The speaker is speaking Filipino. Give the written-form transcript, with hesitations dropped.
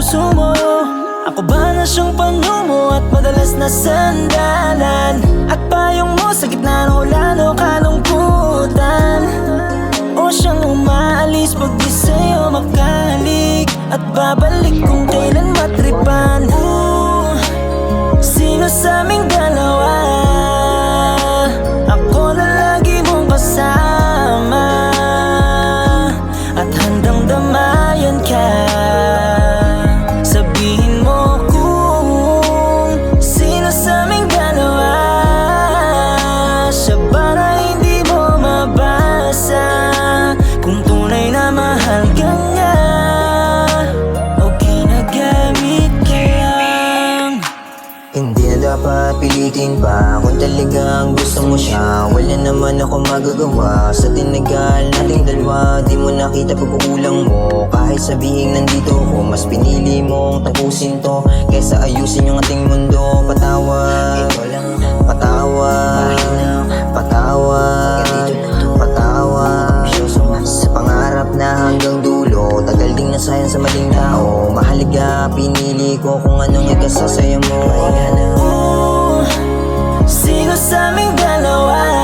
puso mo. Ako ba na siyang panyo mo at madalas na sandalan, at payong mo sa gitna ng ulan o kalungkutan, o siyang umaalis pag di sa'yo makalik, at babalik kung kailan matripan. Sino sa aming dalawa? Ako na lagi mong kasama, at handang damayan ka. Sabihin mo kung sino sa aming dalawa, siya para hindi mo mabasa kung tunay na mahal ka niya o ginagamit ka lang. Hindi na dapat pilitin pa kung talagang gusto mo siya. Wala naman ako magagawa sa tinagal nating dalawa. Di mo nakita pagkukulang mo, kahit sabihin nandito ko. Mas pinili mong tapusin to kesa ayusin yung ating mundo. Patawad, patawad, patawad, patawad sa pangarap na hanggang dulo. Tagal ding nasayang sa maling tao. Mahalaga pinili ko kung anong ikasasaya mo. Sino sa aming dalawa?